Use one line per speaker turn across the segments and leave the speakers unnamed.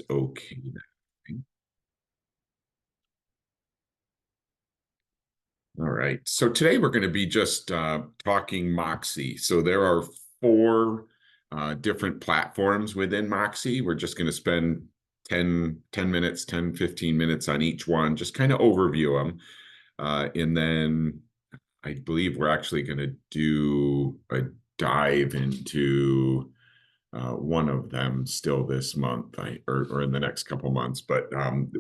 Okay. All right. So today we're going to be just talking Moxie. So there are four different platforms within Moxie. We're just going to spend 10 minutes, 10, 15 minutes on each one, just kind of overview them. And then I believe we're actually going to do a dive into one of them still this month, or in the next couple months. But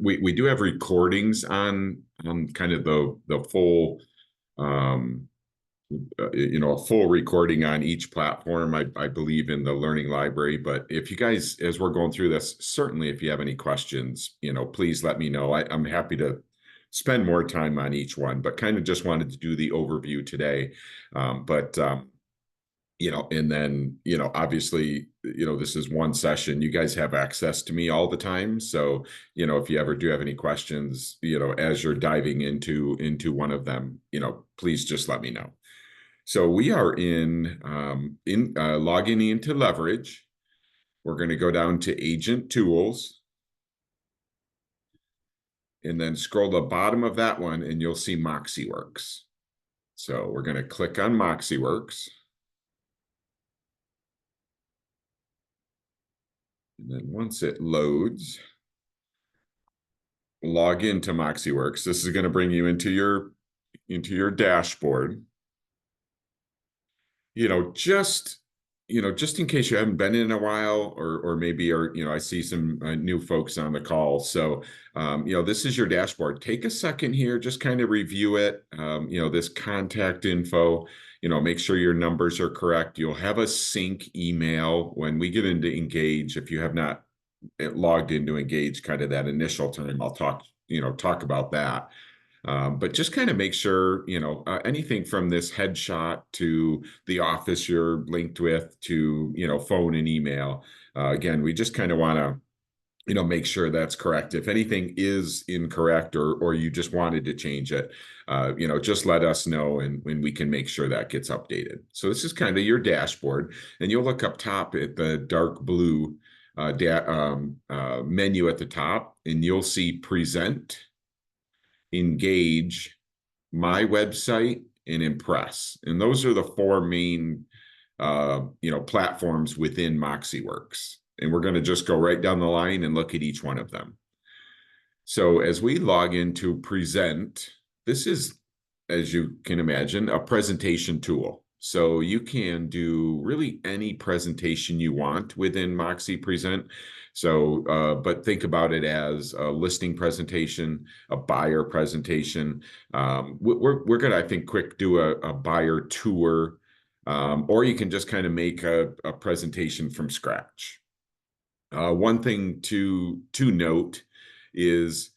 we do have recordings on kind of the full um, a full recording on each platform. I believe in the learning library. But if you guys, as we're going through this, certainly if you have any questions, please let me know. I'm happy to spend more time on each one, but kind of just wanted to do the overview today. But and then, obviously, this is one session. You guys have access to me all the time. So, if you ever do have any questions, as you're diving into one of them, please just let me know. So we are in logging into Leverage. We're going to go down to Agent Tools and then scroll the bottom of that one and you'll see MoxiWorks. So we're going to click on MoxiWorks. And then once it loads, log into MoxiWorks. This is going to bring you into your dashboard. Just in case you haven't been in a while, or maybe, I see some new folks on the call. So, this is your dashboard. Take a second here, just kind of review it. This contact info, make sure your numbers are correct. You'll have a sync email when we get into Engage. If you have not logged into Engage, kind of that initial time, I'll talk about that. But just kind of make sure, anything from this headshot to the office you're linked with to, phone and email. Again, we just kind of want to, make sure that's correct. If anything is incorrect or you just wanted to change it, just let us know and we can make sure that gets updated. So this is kind of your dashboard, and you'll look up top at the dark blue menu at the top, and you'll see Present, Engage, My Website, and Impress. And those are the four main platforms within MoxiWorks. And we're going to just go right down the line and look at each one of them. So as we log into Present, this is, as you can imagine, a presentation tool. So you can do really any presentation you want within Moxi Present. So, but think about it as a listing presentation, a buyer presentation. We're going to, I think, quick do a buyer tour, or you can just kind of make a presentation from scratch. One thing to note is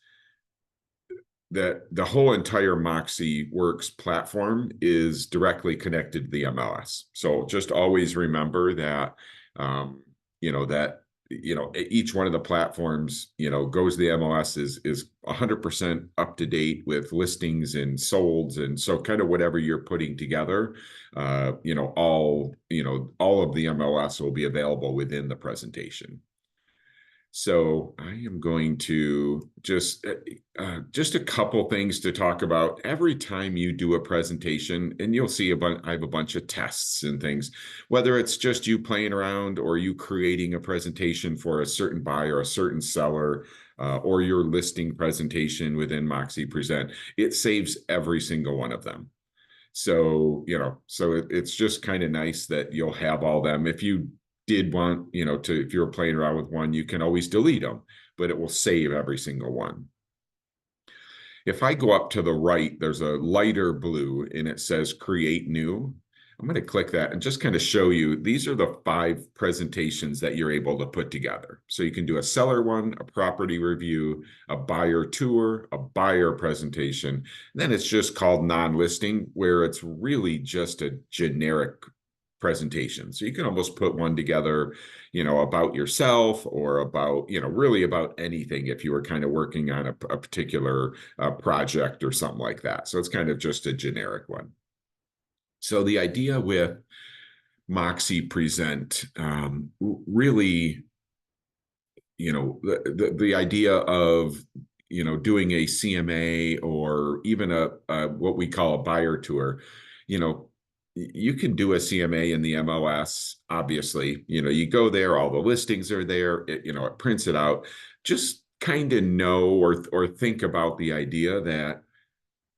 that the whole entire Moxi Works platform is directly connected to the MLS. So just always remember that, each one of the platforms, goes to the MLS is 100% up to date with listings and solds. And so kind of whatever you're putting together, all of the MLS will be available within the presentation. So I am going to just a couple things to talk about. Every time you do a presentation, and you'll see I have a bunch of tests and things, whether it's just you playing around or you creating a presentation for a certain buyer, a certain seller, or your listing presentation within Moxi Present, it saves every single one of them. So, it's just kind of nice that you'll have all them. If you did want, if you were playing around with one, you can always delete them, but it will save every single one. If I go up to the right, there's a lighter blue and it says create new. I'm going to click that and just kind of show you, these are the 5 presentations that you're able to put together. So you can do a seller one, a property review, a buyer tour, a buyer presentation. And then it's just called non-listing, where it's really just a generic presentation. So you can almost put one together, about yourself or about, really about anything if you were kind of working on a particular project or something like that. So it's kind of just a generic one. So the idea with Moxi Present, really, the idea of doing a CMA or even a what we call a buyer tour. you know you can do a CMA in the MLS. Obviously, you go there, all the listings are there, it prints it out. Just kind of know or think about the idea that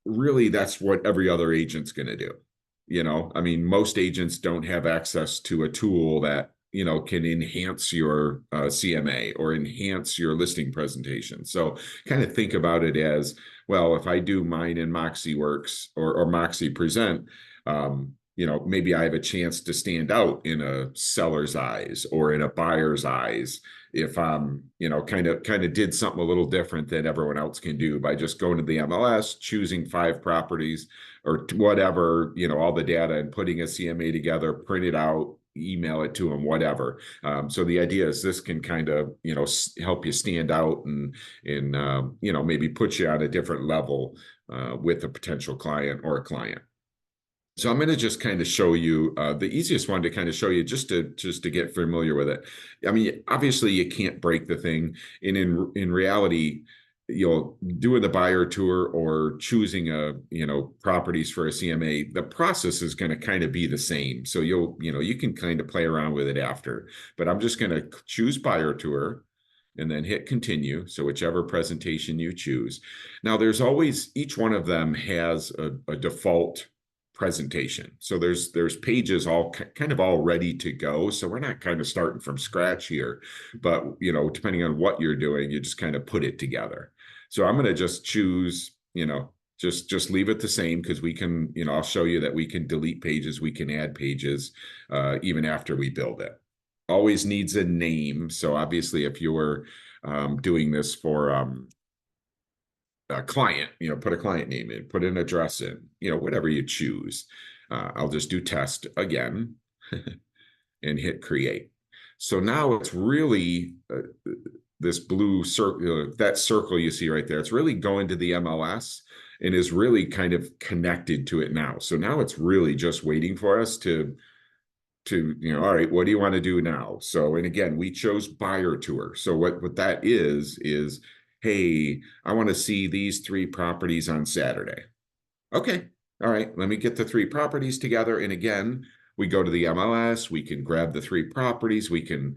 really that's what every other agent's going to do. I mean, most agents don't have access to a tool that can enhance your CMA or enhance your listing presentation. So kind of think about it as, well, if I do mine in Moxi Works or Moxi Present, maybe I have a chance to stand out in a seller's eyes or in a buyer's eyes if kind of did something a little different than everyone else can do by just going to the MLS, choosing 5 properties or whatever, all the data, and putting a CMA together, print it out, email it to them, whatever. So the idea is this can kind of help you stand out and maybe put you on a different level with a potential client or a client. So I'm going to just kind of show you the easiest one to kind of show you just to get familiar with it. I mean, obviously you can't break the thing. And in reality, doing the buyer tour or choosing properties for a CMA, the process is going to kind of be the same. So you can kind of play around with it after. But I'm just going to choose buyer tour and then hit continue. So whichever presentation you choose. Now there's always, each one of them has a default presentation. So there's pages all kind of all ready to go. So we're not kind of starting from scratch here, but depending on what you're doing, you just kind of put it together. So I'm going to just choose, just leave it the same, because we can, I'll show you that we can delete pages, we can add pages even after we build it. Always needs a name. So obviously if you're doing this for a client, put a client name in, put an address in, whatever you choose. I'll just do test again and hit create. So now it's really this blue circle, that circle you see right there, it's really going to the MLS and is really kind of connected to it now. So now it's really just waiting for us to all right, what do you want to do now? So, and again, we chose buyer tour. So what that is, hey, I want to see these 3 properties on Saturday. Okay. All right. Let me get the 3 properties together. And again, we go to the MLS, we can grab the 3 properties, we can,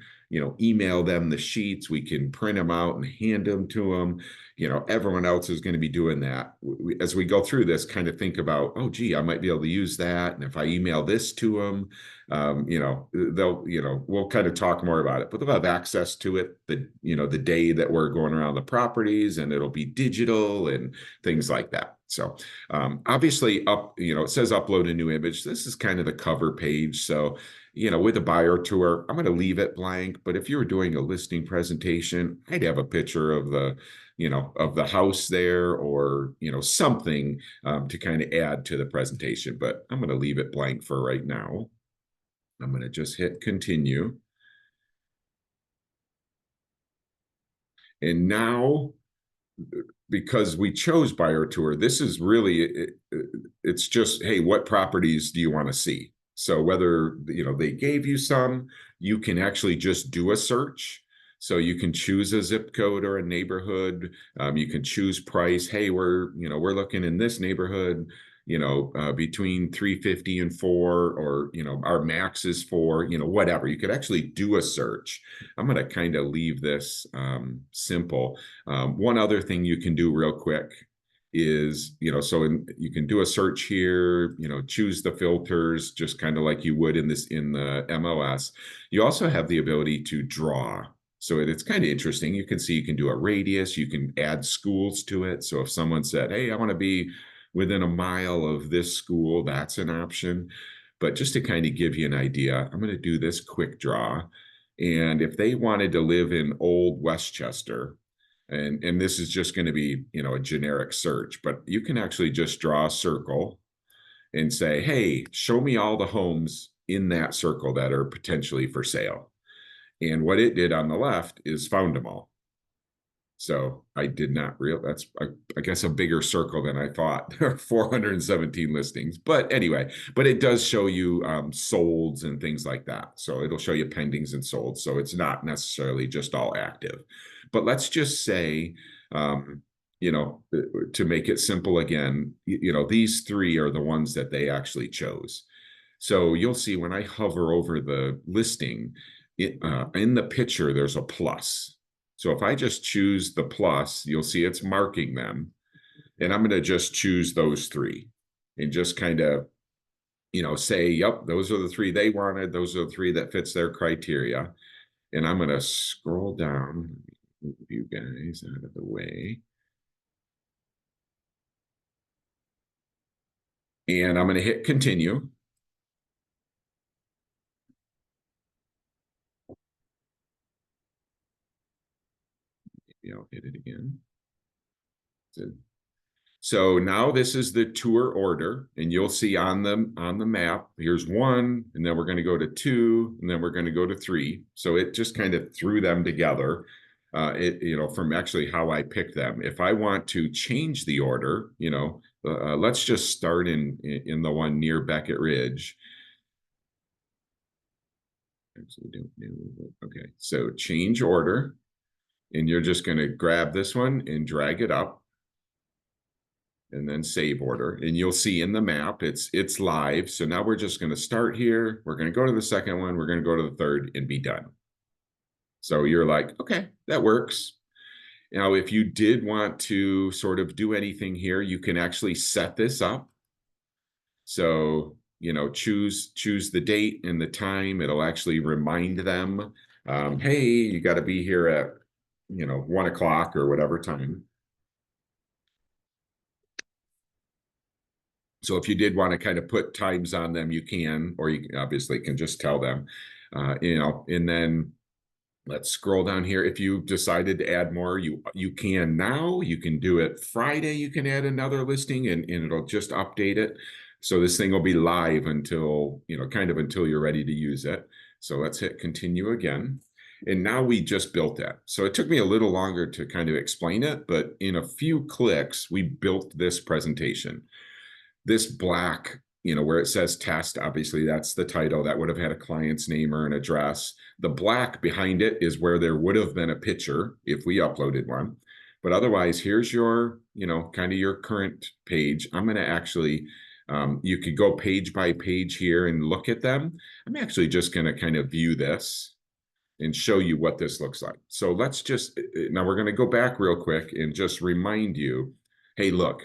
email them the sheets, we can print them out and hand them to them. Everyone else is going to be doing that. As we go through this, kind of think about, oh, gee, I might be able to use that. And if I email this to them, we'll kind of talk more about it, but they'll have access to it the day that we're going around the properties, and it'll be digital and things like that. So obviously it says upload a new image. This is kind of the cover page. So, with a buyer tour, I'm going to leave it blank, but if you were doing a listing presentation, I'd have a picture of the house there, or, something to kind of add to the presentation, but I'm going to leave it blank for right now. I'm going to just hit continue. And now, because we chose buyer tour, this is really, it's just, hey, what properties do you want to see? So whether, they gave you some, you can actually just do a search. So you can choose a zip code or a neighborhood. You can choose price. Hey, we're looking in this neighborhood, between 350 and 4, or, our max is 4, whatever. You could actually do a search. I'm going to kind of leave this simple. One other thing you can do real quick is, you can do a search here, choose the filters, just kind of like you would in the MLS. You also have the ability to draw. So it's kind of interesting. You can see you can do a radius, you can add schools to it. So if someone said, hey, I want to be within a mile of this school, that's an option. But just to kind of give you an idea, I'm going to do this quick draw. And if they wanted to live in Old Westchester, and this is just going to be, a generic search, but you can actually just draw a circle and say, hey, show me all the homes in that circle that are potentially for sale. And what it did on the left is found them all. So I did not real that's I guess a bigger circle than I thought. There are 417 listings. But anyway, but it does show you solds and things like that. So it'll show you pendings and solds. So it's not necessarily just all active. But let's just say you know, to make it simple again, you know, these three are the ones that they actually chose. So you'll see when I hover over the listing, in the picture, there's a plus. So if I just choose the plus, you'll see it's marking them. And I'm going to just choose those three and just kind of, you know, say, yep, those are the three they wanted. Those are the three that fits their criteria. And I'm going to scroll down, move you guys out of the way. And I'm going to hit continue. Maybe I'll hit it again. So now this is the tour order, and you'll see on the map, here's one, and then we're going to go to two, and then we're going to go to three. So it just kind of threw them together. You know, from actually how I picked them. If I want to change the order, you know, let's just start in the one near Beckett Ridge. Actually, don't know. Okay, so change order, and you're just going to grab this one and drag it up and then save order. And you'll see in the map, it's live. So now we're just going to start here. We're going to go to the second one. We're going to go to the third and be done. So you're like, okay, that works. Now, if you did want to sort of do anything here, you can actually set this up. So, you know, choose the date and the time. It'll actually remind them, hey, you got to be here at, you know, 1 o'clock or whatever time. So if you did want to kind of put times on them, you can, or you obviously can just tell them, you know, and then let's scroll down here. If you decided to add more, you can now. You can do it Friday. You can add another listing and it'll just update it. So this thing will be live until, you know, kind of until you're ready to use it. So let's hit continue again. And now we just built that. So it took me a little longer to kind of explain it, but in a few clicks, we built this presentation. This black, you know, where it says test, obviously that's the title. That would have had a client's name or an address. The black behind it is where there would have been a picture if we uploaded one. But otherwise, here's your, you know, kind of your current page. I'm going to actually, you could go page by page here and look at them. I'm actually just going to kind of view this and show you what this looks like. So let's just, now we're going to go back real quick and just remind you, hey, look,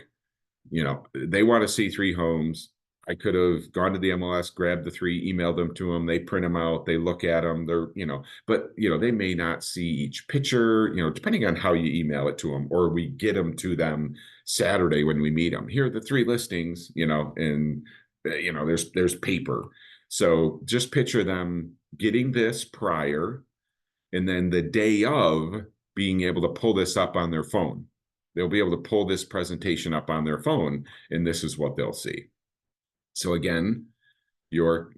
you know, they want to see 3 homes. I could have gone to the MLS, grabbed the 3, emailed them to them. They print them out. They look at them. They're, you know, but, you know, they may not see each picture, you know, depending on how you email it to them, or we get them to them Saturday when we meet them. Here are the 3 listings, you know, and, you know, there's paper. So just picture them getting this prior, and then the day of being able to pull this up on their phone. They'll be able to pull this presentation up on their phone, and this is what they'll see. So again, your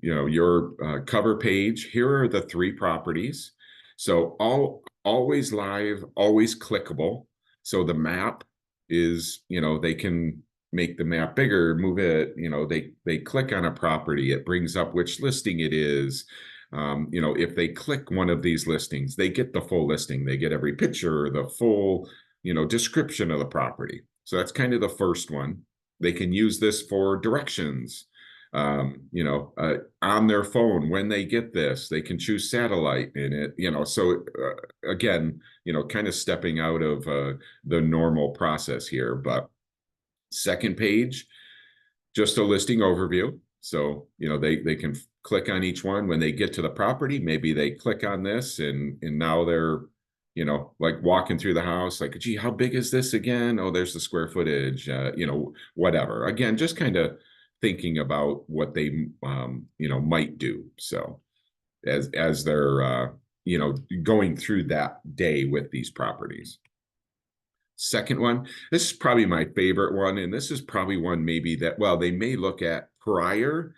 cover page, here are the 3 properties. So always live, always clickable. So the map is, you know, they can make the map bigger, move it, you know, they click on a property, it brings up which listing it is. You know, if they click one of these listings, they get the full listing. They get every picture, the full, you know, description of the property. So that's kind of the first one. They can use this for directions, you know, on their phone. When they get this, they can choose satellite in it, you know. So again, you know, kind of stepping out of the normal process here. But second page, just a listing overview. So, you know, they can click on each one. When they get to the property, maybe they click on this and now they're, you know, like walking through the house, like, gee, how big is this again? Oh, there's the square footage, you know, whatever. Again, just kind of thinking about what they, you know, might do. So as they're, you know, going through that day with these properties. Second one, this is probably my favorite one, and this is probably one maybe that, well, they may look at prior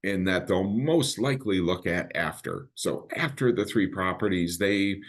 and that they'll most likely look at after. So after the three properties, they,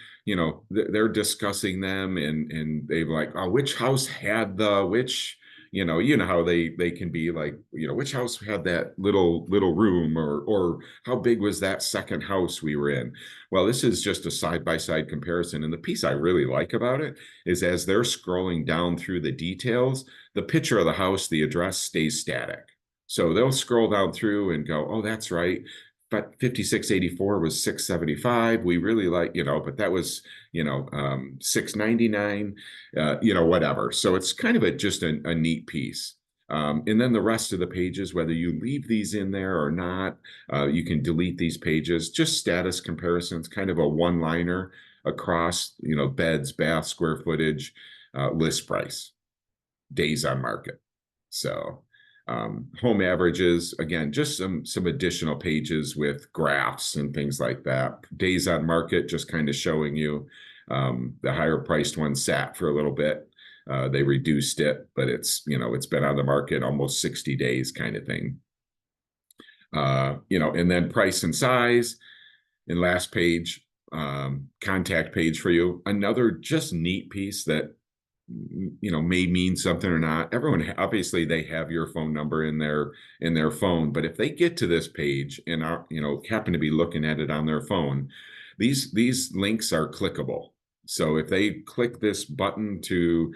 they're discussing them, and they've like, oh, which house had the which, how they can be like, which house had that little room, or how big was that second house we were in. Well, this is just a side by side comparison, and the piece I really like about it is as they're scrolling down through the details, the picture of the house, the address stays static. So they'll scroll down through and go, oh, that's right. But 5684 was 675. We really like, but that was, 699, whatever. So it's kind of just a neat piece. And then the rest of the pages, whether you leave these in there or not, you can delete these pages, just status comparisons, kind of a one-liner across, beds, bath, square footage, list price, days on market. So home averages, again, just some additional pages with graphs and things like that. Days on market, just kind of showing you the higher priced one sat for a little bit. They reduced it, but it's been on the market almost 60 days kind of thing. And then price and size. And last page, contact page for you. Another just neat piece that may mean something or not. Everyone, obviously, they have your phone number in their phone, but if they get to this page and are happen to be looking at it on their phone, these links are clickable. So if they click this button to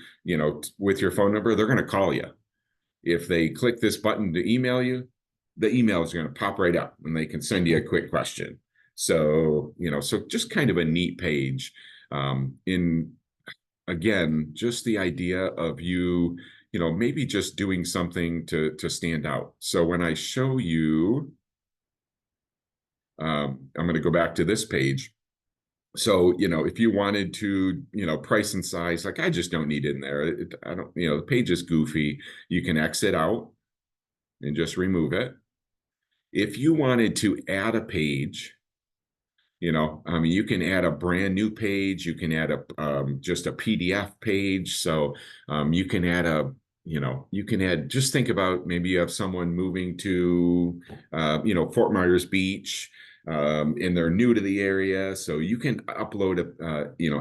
with your phone number, they're going to call you. If they click this button to email you, the email is going to pop right up and they can send you a quick question. So so just kind of a neat page. In Again, just the idea of you maybe just doing something to stand out. So when I show you, I'm going to go back to this page. So if you wanted to price and size, like I just don't need it in there. I don't, the page is goofy. You can exit out and just remove it. If you wanted to add a page, you can add a brand new page. You can add just a PDF page. So you can add just think about, maybe you have someone moving to, Fort Myers Beach, and they're new to the area. So you can upload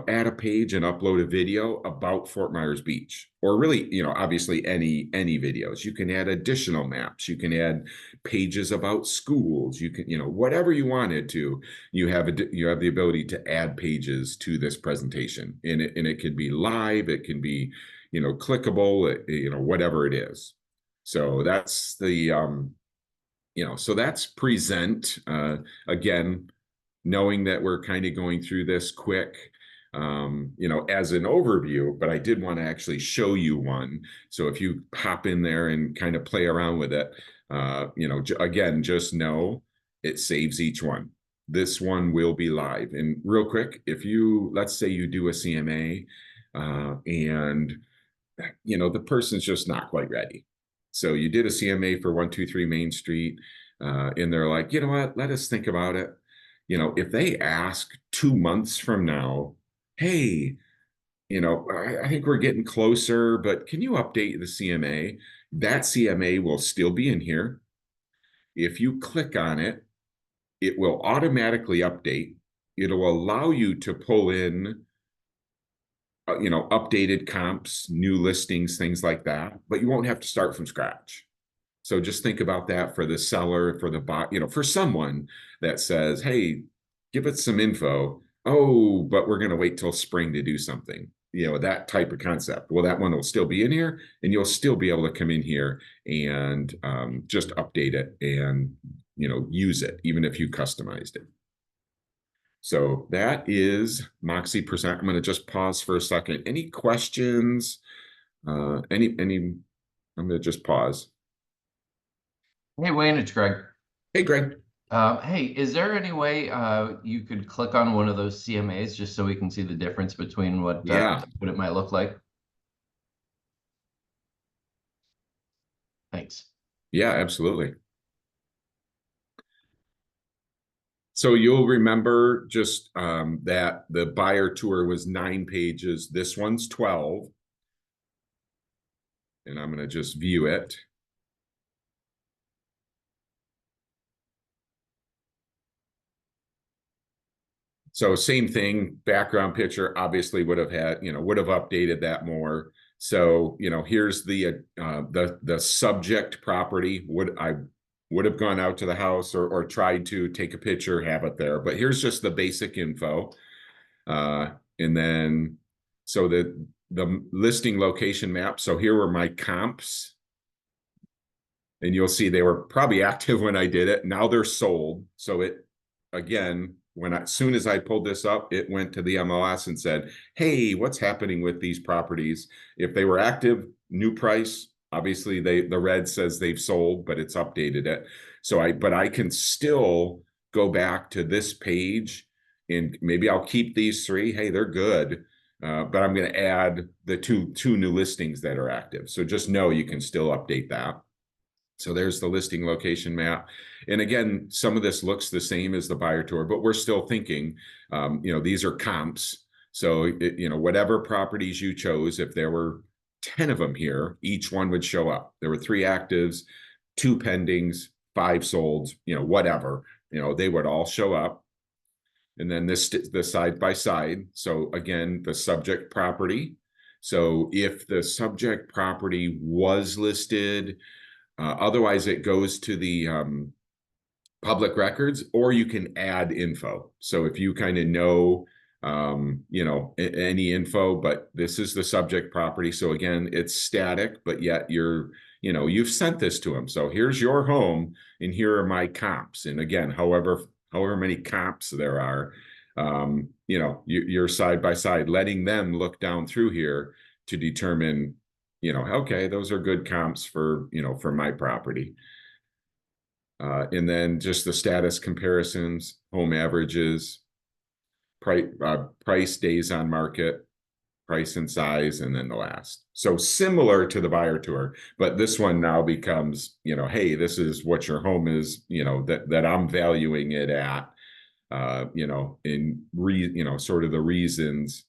add a page and upload a video about Fort Myers Beach, or really, obviously any videos. You can add additional maps. You can add pages about schools. You can, whatever you wanted to, you have the ability to add pages to this presentation, and it could be live. It can be, clickable, whatever it is. So that's so that's present. Again, knowing that we're kind of going through this quick, as an overview, but I did want to actually show you one. So if you hop in there and kind of play around with it, again, just know it saves each one. This one will be live. And real quick, if let's say you do a CMA, and the person's just not quite ready. So you did a CMA for 123 Main Street, and they're like, you know what, let us think about it. If they ask 2 months from now, hey, I think we're getting closer, but can you update the CMA? That CMA will still be in here. If you click on it, it will automatically update. It'll allow you to pull in updated comps, new listings, things like that, but you won't have to start from scratch. So just think about that for the seller, for the bot, for someone that says, hey, give it some info. Oh, but we're going to wait till spring to do something. That type of concept. Well, that one will still be in here, and you'll still be able to come in here and just update it and, use it, even if you customized it. So that is Moxi Present. I'm going to just pause for a second. Any questions? I'm going to just pause.
Hey, Wayne, it's Greg.
Hey, Greg.
Hey, is there any way you could click on one of those CMAs just so we can see the difference between what it might look like? Thanks.
Yeah, absolutely. So you'll remember just that the buyer tour was 9 pages. This one's 12. And I'm going to just view it. So same thing, background picture obviously would have had, would have updated that more. So, here's the subject property. Would have gone out to the house or tried to take a picture, have it there. But here's just the basic info. And then so the listing location map. So here were my comps. And you'll see they were probably active when I did it. Now they're sold. So it, again, as soon as I pulled this up, it went to the MLS and said, hey, what's happening with these properties? If they were active, new price, obviously the red says they've sold, but it's updated it. But I can still go back to this page and maybe I'll keep these three. Hey, they're good. But I'm going to add the two new listings that are active. So just know you can still update that. So there's the listing location map. And again, some of this looks the same as the buyer tour, but we're still thinking, these are comps. So, whatever properties you chose, if there were 10 of them here, each one would show up. There were 3 actives, 2 pendings, 5 solds, whatever, they would all show up. And then the side by side. So again, the subject property. So if the subject property was listed, otherwise, it goes to the public records, or you can add info. So if you kind of know, any info, but this is the subject property. So again, it's static, but yet you've sent this to them. So here's your home, and here are my comps. And again, however many comps there are, you're side by side, letting them look down through here to determine, okay, those are good comps for my property. And then just the status comparisons, home averages, price, days on market, price and size, and then the last. So similar to the buyer tour, but this one now becomes, hey, this is what your home is, that I'm valuing it at, sort of the reasons.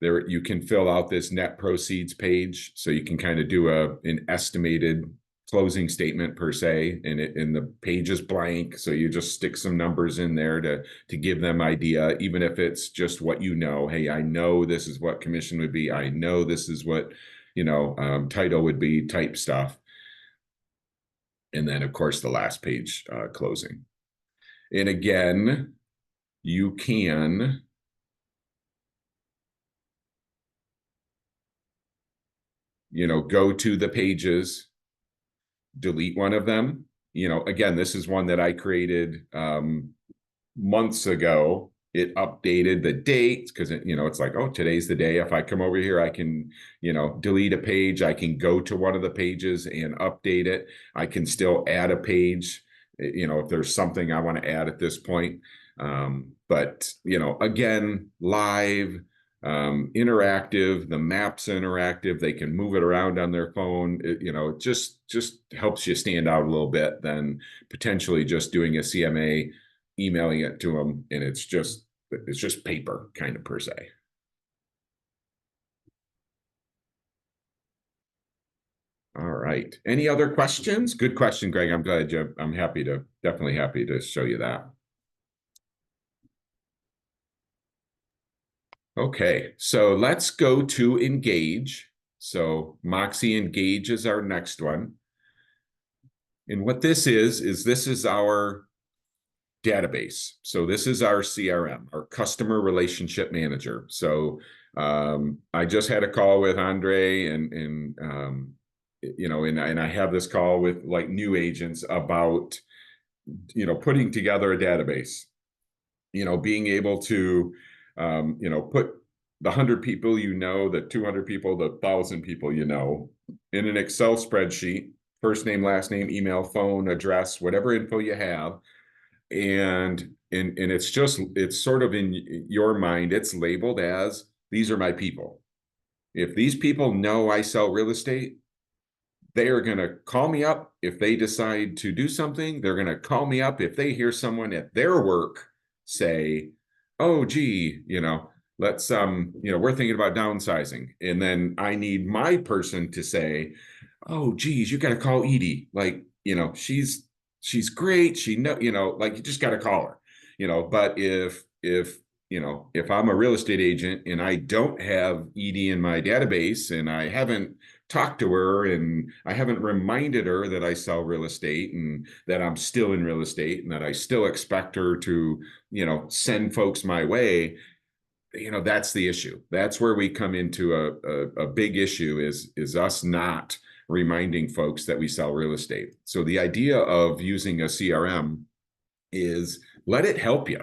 There, you can fill out this net proceeds page, so you can kind of do an estimated closing statement per se, and the page is blank, so you just stick some numbers in there to give them idea, even if it's just what hey, I know this is what commission would be, I know this is what title would be, type stuff. And then of course the last page, closing. And again, you can go to the pages, delete one of them. Again, this is one that I created months ago. It updated the date because it's like, oh, today's the day. If I come over here, I can delete a page. I can go to one of the pages and update it. I can still add a page if there's something I want to add at this point. But again, live, interactive, the maps interactive, they can move it around on their phone. It just helps you stand out a little bit than potentially just doing a CMA, emailing it to them, and it's just paper kind of per se. All right, any other questions? Good question, Greg. I'm glad I'm definitely happy to show you that. Okay, so let's go to Engage. So Moxi Engage is our next one. And what this is this is our database. So this is our CRM, our customer relationship manager. So I just had a call with Andre and I have this call with like new agents about, putting together a database, being able to, put the 100 people, the 200 people, the 1,000 people, in an Excel spreadsheet, first name, last name, email, phone, address, whatever info you have. And it's sort of in your mind, it's labeled as, these are my people. If these people know I sell real estate, they are going to call me up if they decide to do something. They're going to call me up if they hear someone at their work say, oh, gee, let's, we're thinking about downsizing. And then I need my person to say, oh, geez, you got to call Edie. Like, she's great. She know, like, you just got to call her, but if if if I'm a real estate agent and I don't have Edie in my database and I haven't talked to her and I haven't reminded her that I sell real estate and that I'm still in real estate and that I still expect her to, send folks my way, that's the issue. That's where we come into a big issue is us not reminding folks that we sell real estate. So the idea of using a CRM is let it help you.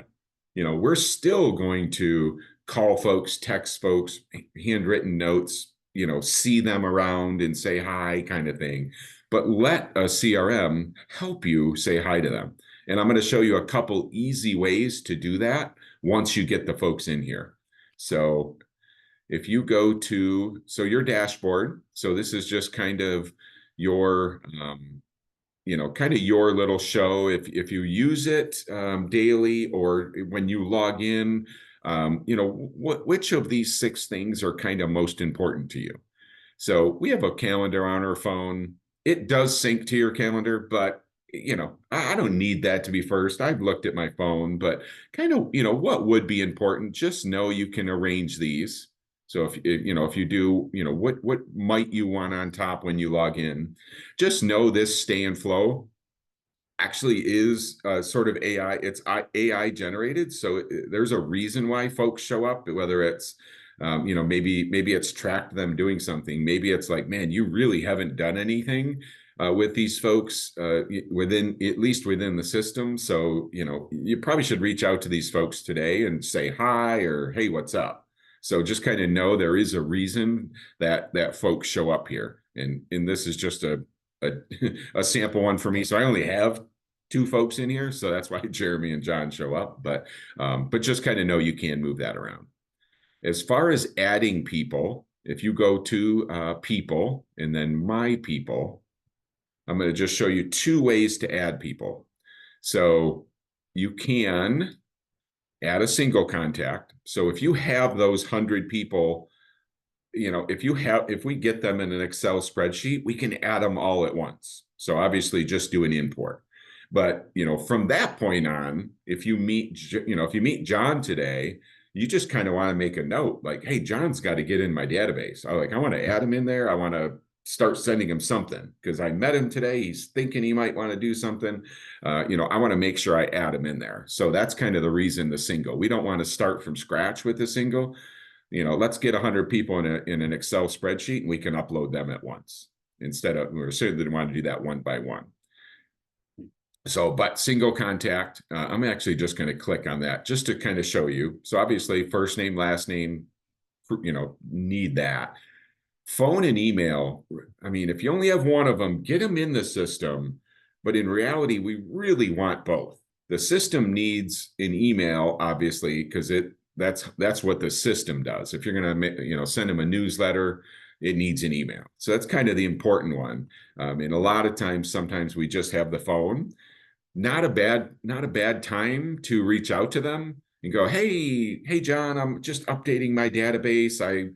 We're still going to call folks, text folks, handwritten notes, see them around and say hi kind of thing. But let a CRM help you say hi to them. And I'm going to show you a couple easy ways to do that once you get the folks in here. So if you go to, your dashboard, so this is just kind of your, kind of your little show. If you use it daily or when you log in, which of these 6 things are kind of most important to you? So we have a calendar on our phone. It does sync to your calendar, but I don't need that to be first. I've looked at my phone, but kind of, what would be important? Just know you can arrange these. So if you do, what might you want on top when you log in? Just know this stay and flow actually is sort of AI. It's AI generated, so there's a reason why folks show up. Whether it's maybe it's tracked them doing something. Maybe it's like, man, you really haven't done anything with these folks within at least within the system. So you probably should reach out to these folks today and say hi or hey, what's up. So just kind of know there is a reason that folks show up here, and this is just a a sample one for me. So I only have 2 folks in here, so that's why Jeremy and John show up. But just kind of know you can move that around. As far as adding people, if you go to people and then my people, I'm going to just show you 2 ways to add people. So you can add a single contact. So if you have those 100 people, if we get them in an Excel spreadsheet, we can add them all at once. So obviously just do an import. But, from that point on, if you meet John today, you just kind of want to make a note like, hey, John's got to get in my database. I want to add him in there. I want to start sending him something because I met him today. He's thinking he might want to do something. I want to make sure I add him in there. So that's kind of the reason the single. We don't want to start from scratch with the single. Let's get 100 people in an Excel spreadsheet and we can upload them at once instead of, we certainly want to do that one by one. So, but single contact, I'm actually just going to click on that just to kind of show you. So obviously first name, last name, need that. Phone and email. I mean, if you only have one of them, get them in the system. But in reality, we really want both. The system needs an email, obviously, because that's what the system does. If you're going to, send them a newsletter, it needs an email. So that's kind of the important one. And a lot of times, sometimes we just have the phone. Not a bad time to reach out to them and go, hey John, I'm just updating my database. I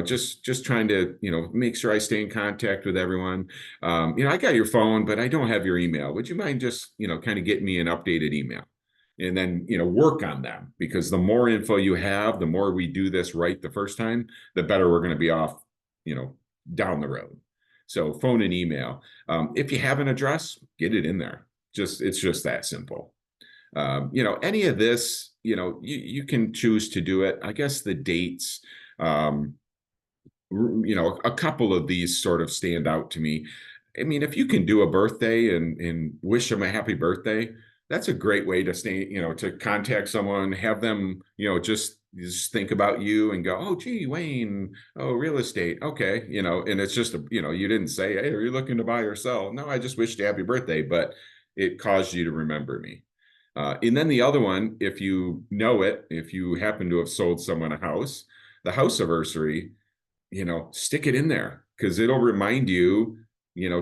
just trying to make sure I stay in contact with everyone. I got your phone, but I don't have your email. Would you mind just kind of getting me an updated email? And then work on them, because the more info you have, the more we do this right the first time, the better we're going to be off down the road. So phone and email. If you have an address, get it in there. It's just that simple. Any of this, you can choose to do it. I guess the dates, a couple of these sort of stand out to me. I mean, if you can do a birthday and wish them a happy birthday, that's a great way to stay, to contact someone, have them, just think about you and go, oh, gee, Wayne, oh, real estate. Okay. And it's just, you didn't say, hey, are you looking to buy or sell? No, I just wished you happy birthday, but it caused you to remember me. And then the other one, if you know it, if you happen to have sold someone a house, the house anniversary, stick it in there because it'll remind you,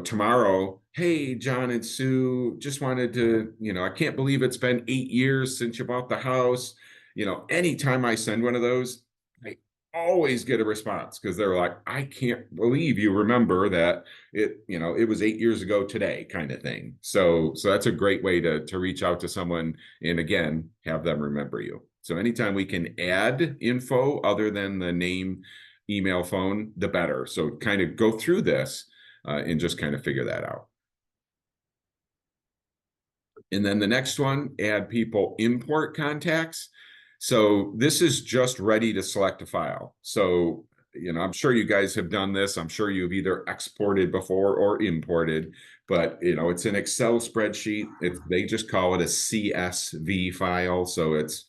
tomorrow, hey, John and Sue, just wanted to, I can't believe it's been 8 years since you bought the house. Anytime I send one of those, I always get a response because they're like, I can't believe you remember that it was 8 years ago today kind of thing. So that's a great way to reach out to someone and again, have them remember you. So anytime we can add info other than the name, email, phone, the better. So kind of go through this and just kind of figure that out. And then the next one, add people import contacts. So this is just ready to select a file. So, I'm sure you guys have done this. I'm sure you've either exported before or imported, but it's an Excel spreadsheet. They just call it a CSV file. So it's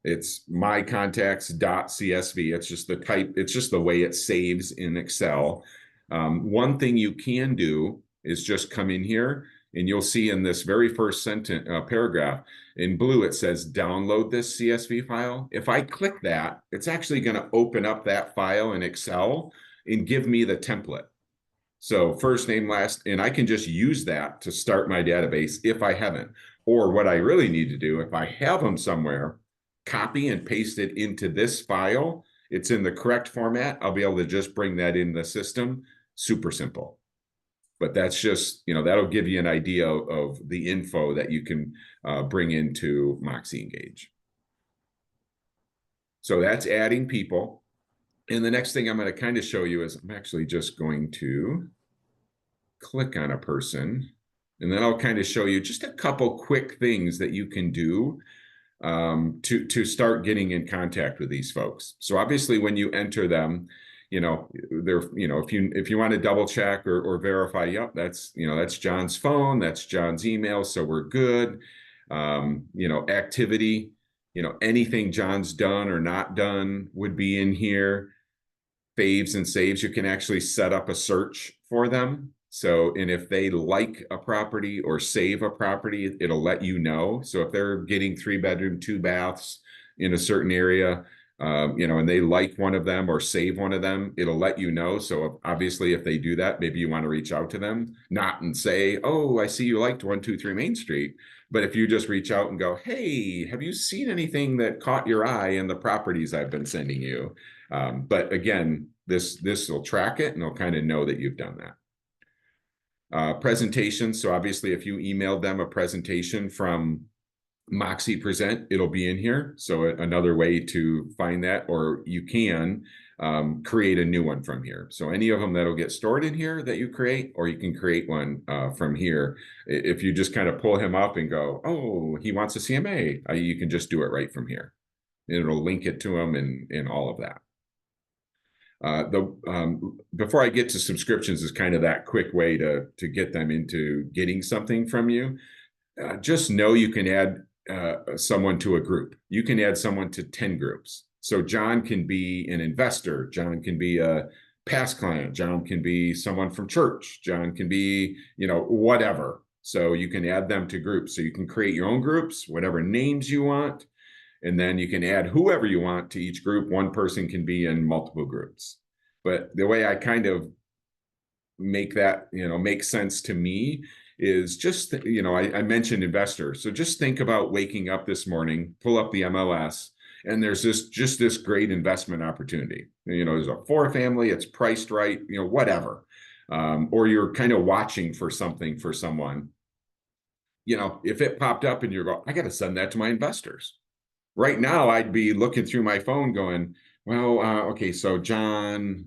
mycontacts.csv. It's just the type, it's just the way it saves in Excel. One thing you can do is just come in here and you'll see in this very first sentence paragraph in blue, it says download this CSV file. If I click that, it's actually going to open up that file in Excel and give me the template. So first name, last, and I can just use that to start my database if I haven't. Or what I really need to do, if I have them somewhere, copy and paste it into this file. It's in the correct format. I'll be able to just bring that in the system. Super simple. But that's just, that'll give you an idea of the info that you can bring into Moxi Engage. So that's adding people. And the next thing I'm going to kind of show you is I'm actually just going to click on a person, and then I'll kind of show you just a couple quick things that you can do to start getting in contact with these folks. So obviously when you enter them, they're, if you want to double check or verify, yep, that's John's phone, that's John's email, so we're good. Activity, anything John's done or not done would be in here. Faves and saves, you can actually set up a search for them. So, and if they like a property or save a property, it'll let you know. So if they're getting 3-bedroom, 2 baths in a certain area, and they like one of them or save one of them, it'll let you know. So obviously if they do that, maybe you want to reach out to them, not and say, oh, I see you liked 123 Main Street. But if you just reach out and go, hey, have you seen anything that caught your eye in the properties I've been sending you? But again, this will track it and they'll kind of know that you've done that. Presentations. So obviously if you emailed them a presentation from Moxi Present, it'll be in here. So another way to find that, or you can create a new one from here. So any of them that'll get stored in here that you create, or you can create one from here. If you just kind of pull him up and go, oh, he wants a CMA, you can just do it right from here. It'll link it to him and all of that. Before I get to subscriptions is kind of that quick way to get them into getting something from you. Just know you can add someone to a group. You can add someone to 10 groups. So John can be an investor. John can be a past client. John can be someone from church. John can be, whatever. So you can add them to groups. So you can create your own groups, whatever names you want. And then you can add whoever you want to each group. One person can be in multiple groups. But the way I kind of make that, make sense to me is just, I mentioned investor. So just think about waking up this morning, pull up the MLS, and there's just this great investment opportunity. There's a 4-family, it's priced right, whatever. Or you're kind of watching for something for someone. If it popped up and you're going, I got to send that to my investors. Right now, I'd be looking through my phone going, well, okay, so John,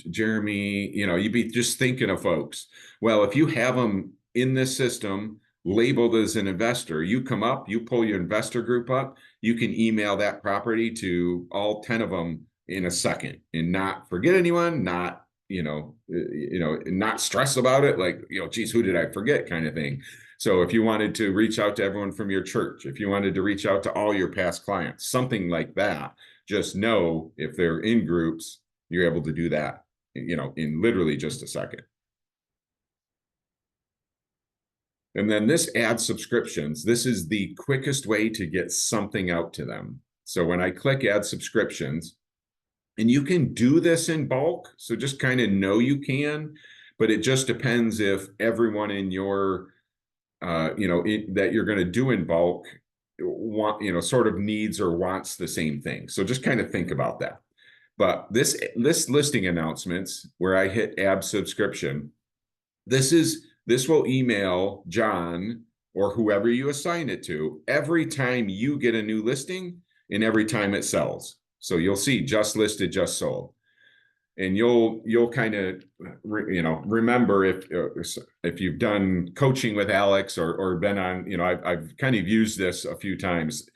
Jeremy, you'd be just thinking of folks. Well, if you have them in this system labeled as an investor, you come up, you pull your investor group up, you can email that property to all 10 of them in a second and not forget anyone, not, not stress about it. Like, geez, who did I forget kind of thing. So if you wanted to reach out to everyone from your church, if you wanted to reach out to all your past clients, something like that, just know if they're in groups, you're able to do that, in literally just a second. And then this add subscriptions, this is the quickest way to get something out to them. So when I click add subscriptions, and you can do this in bulk, so just kind of know you can, but it just depends if everyone in your that you're going to do in bulk sort of needs or wants the same thing. So just kind of think about that. But this listing announcements where I hit add subscription, this will email John or whoever you assign it to every time you get a new listing and every time it sells. So you'll see just listed, just sold. And you'll kind of remember if you've done coaching with Alex or been on, I've kind of used this a few times.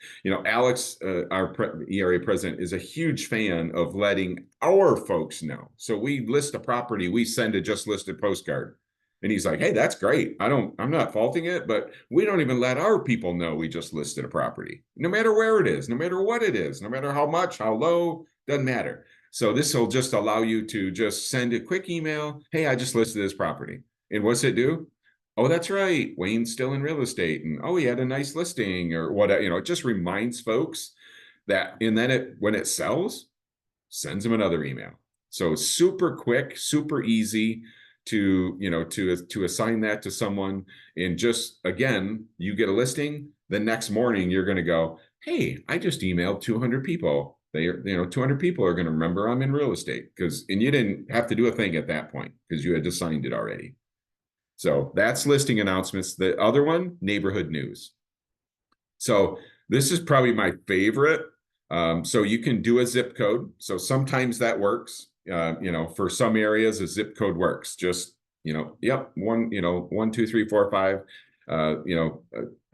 Alex, our ERA president, is a huge fan of letting our folks know. So we list a property, we send a just listed postcard. And he's like, hey, that's great. I'm not faulting it, but we don't even let our people know we just listed a property, no matter where it is, no matter what it is, no matter how much, how low, doesn't matter. So this will just allow you to just send a quick email. Hey, I just listed this property. And what's it do? Oh, that's right. Wayne's still in real estate. And oh, he had a nice listing or what, it just reminds folks that, and then when it sells, sends them another email. So super quick, super easy to assign that to someone. And just, again, you get a listing, the next morning you're going to go, hey, I just emailed 200 people. 200 people are going to remember I'm in real estate, and you didn't have to do a thing at that point because you had assigned it already. So that's listing announcements. The other one, neighborhood news. So this is probably my favorite. So you can do a zip code. So sometimes that works. For some areas, a zip code works. Just, yep, 1, 2, 3, 4, 5.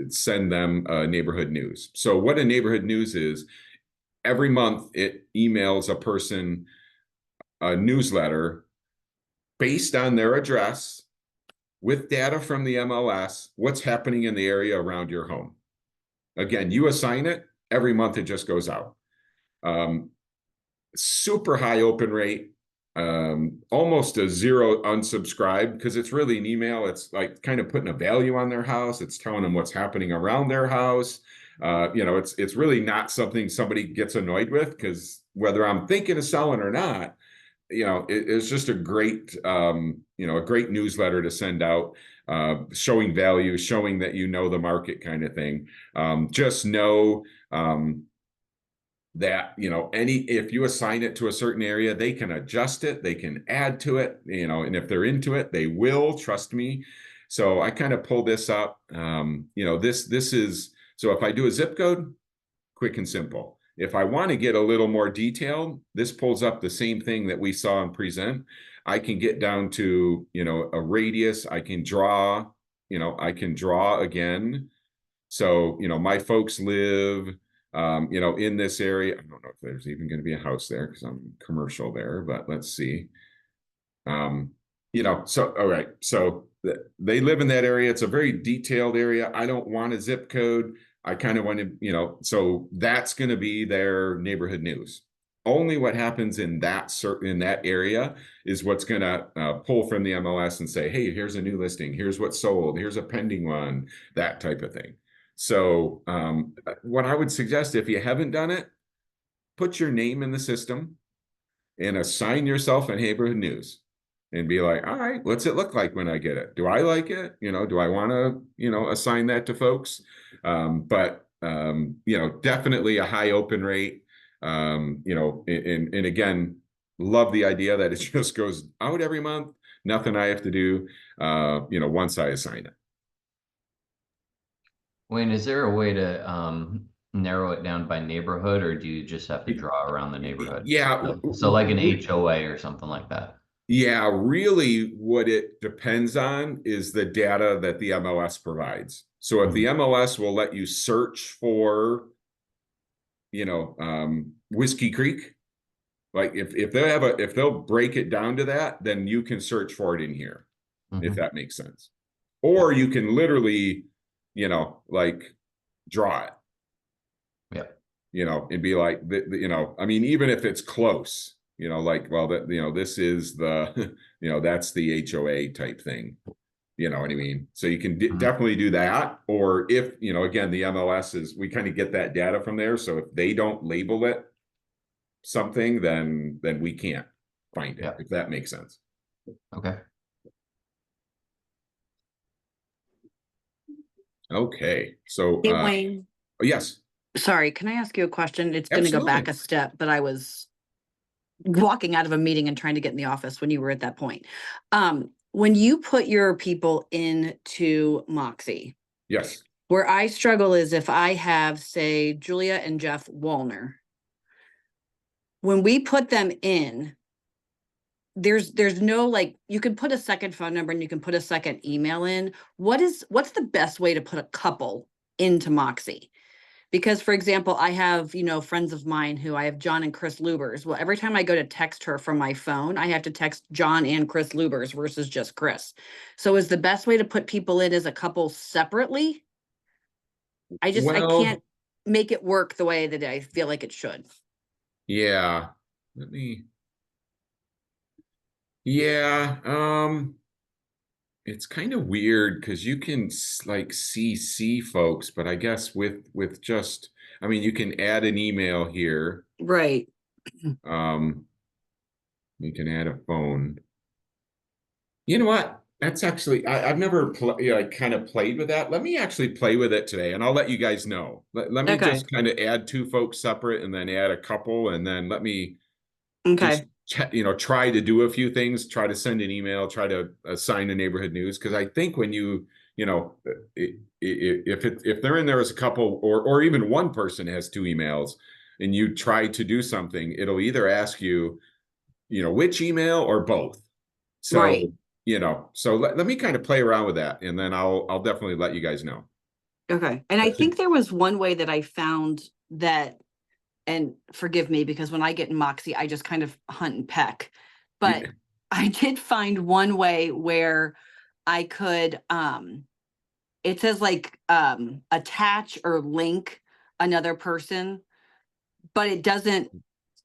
Send them neighborhood news. So what a neighborhood news is, every month it emails a person a newsletter based on their address with data from the MLS, what's happening in the area around your home. Again, you assign it, every month it just goes out. Super high open rate, almost a zero unsubscribe, because it's really an email. It's like kind of putting a value on their house. It's telling them what's happening around their house. It's really not something somebody gets annoyed with, because whether I'm thinking of selling or not, it's just a great, a great newsletter to send out, showing value, showing that the market kind of thing. Just know that, if you assign it to a certain area, they can adjust it, they can add to it, and if they're into it, they will, trust me. So I kind of pull this up. This is, so if I do a zip code, quick and simple. If I want to get a little more detailed, this pulls up the same thing that we saw in present. I can get down to, a radius. I can draw again. So, my folks live, in this area. I don't know if there's even going to be a house there because I'm commercial there, but let's see. So, all right. So they live in that area. It's a very detailed area. I don't want a zip code. I kind of want to, so that's going to be their neighborhood news. Only what happens in that area is what's going to pull from the MLS and say, hey, here's a new listing. Here's what's sold. Here's a pending one, that type of thing. So what I would suggest, if you haven't done it, put your name in the system and assign yourself a neighborhood news. And be like, all right, what's it look like when I get it? Do I like it? Do I want to, assign that to folks? But definitely a high open rate. And again, love the idea that it just goes out every month. Nothing I have to do, once I assign it.
Wayne, is there a way to narrow it down by neighborhood, or do you just have to draw around the neighborhood?
Yeah.
So like an HOA or something like that.
Yeah, really what it depends on is the data that the MLS provides. So if the MLS will let you search for, Whiskey Creek, like if they'll break it down to that, then you can search for it in here, if that makes sense. Or you can literally, like draw it.
Yeah.
And be like, I mean, even if it's close, like, well, this is the, that's the HOA type thing. You know what I mean? So you can definitely do that. Or if, again, the MLS we kind of get that data from there. So if they don't label it something, then we can't find it, if that makes sense.
Okay.
Okay. So,
Hey, Wayne.
Yes.
Sorry, can I ask you a question? It's going to go
Absolutely.
back a step, but I was walking out of a meeting and trying to get in the office when you were at that point. When you put your people into Moxi,
Yes.
Where I struggle is if I have, say, Julia and Jeff Wallner. When we put them in, there's no, like, you can put a second phone number and you can put a second email in. What's the best way to put a couple into Moxie? Because, for example, I have, friends of mine who I have John and Chris Lubers. Well, every time I go to text her from my phone, I have to text John and Chris Lubers versus just Chris. So is the best way to put people in as a couple separately? I
Well,
can't make it work the way that I feel like it should.
yeah. Yeah. It's kind of weird because you can like CC folks, but I guess with just, I mean, you can add an email here.
Right.
You can add a phone. You know what? That's actually, I've never kind of played with that. Let me actually play with it today, and I'll let you guys know. Let me
Okay.
just kind of add two folks separate, and then add a couple, and then let me just
Okay.
try to do a few things, try to send an email, try to assign a neighborhood news, because I think when if they're in there as a couple, or even one person has two emails, and you try to do something, it'll either ask you, which email or both. So,
Right.
so let me kind of play around with that, and then I'll definitely let you guys know.
Okay. And I think there was one way that I found that, and forgive me, because when I get in Moxie, I just kind of hunt and peck. But
Yeah.
I did find one way where I could, it says like attach or link another person, but it doesn't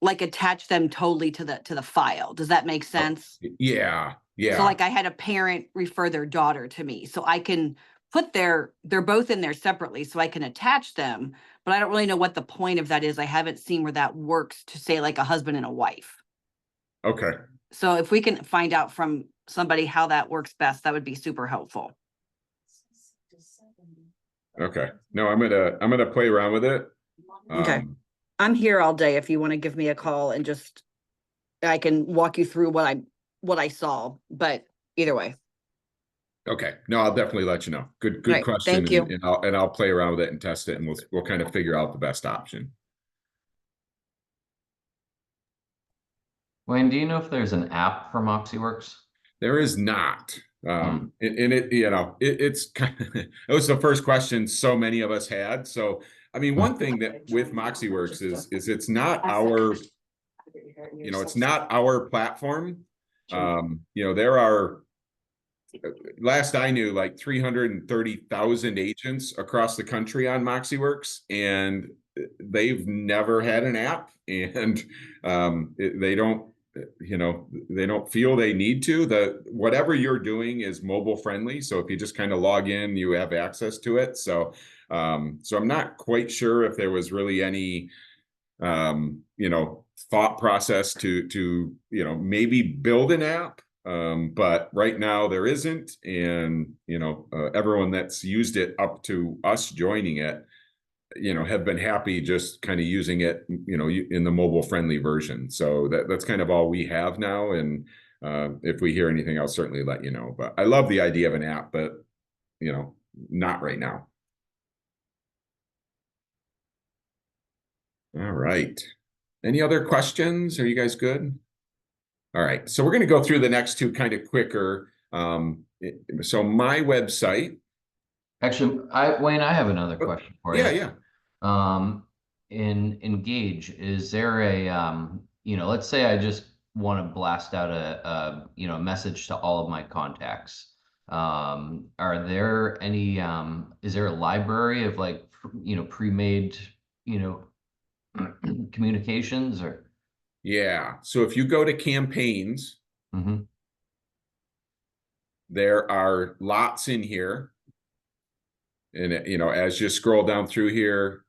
like attach them totally to the file. Does that make sense?
Yeah.
So like I had a parent refer their daughter to me, so I can put they're both in there separately, so I can attach them, but I don't really know what the point of that is. I haven't seen where that works to say like a husband and a wife.
Okay.
So if we can find out from somebody how that works best, that would be super helpful.
Okay. No, I'm gonna play around with it.
Okay. I'm here all day if you want to give me a call and just I can walk you through what I saw, but either way.
Okay. No, I'll definitely let you know. Good
Right.
question,
Thank you.
and I'll play around with it and test it, and we'll kind of figure out the best option.
Wayne, do you know if there's an app for MoxiWorks?
There is not. And it's kind of, it was the first question so many of us had. So, I mean, one thing that with MoxiWorks is it's not it's not our platform. There are, last I knew, like 330,000 agents across the country on MoxiWorks, and they've never had an app, and they don't feel they need to. Whatever you're doing is mobile friendly, so if you just kind of log in, you have access to it. So I'm not quite sure if there was really any thought process to maybe build an app. But right now there isn't, and everyone that's used it up to us joining it, have been happy just kind of using it, in the mobile friendly version. So that's kind of all we have now. And if we hear anything, I'll certainly let you know. But I love the idea of an app, but not right now. All right. Any other questions? Are you guys good? All right. So we're going to go through the next two kind of quicker. So my website.
Actually, Wayne, I have another question for you.
Yeah.
In Engage, is there a let's say I just want to blast out a message to all of my contacts. Are there any is there a library of like pre-made communications or?
Yeah. So if you go to campaigns,
Mm-hmm.
there are lots in here. And as you scroll down through here,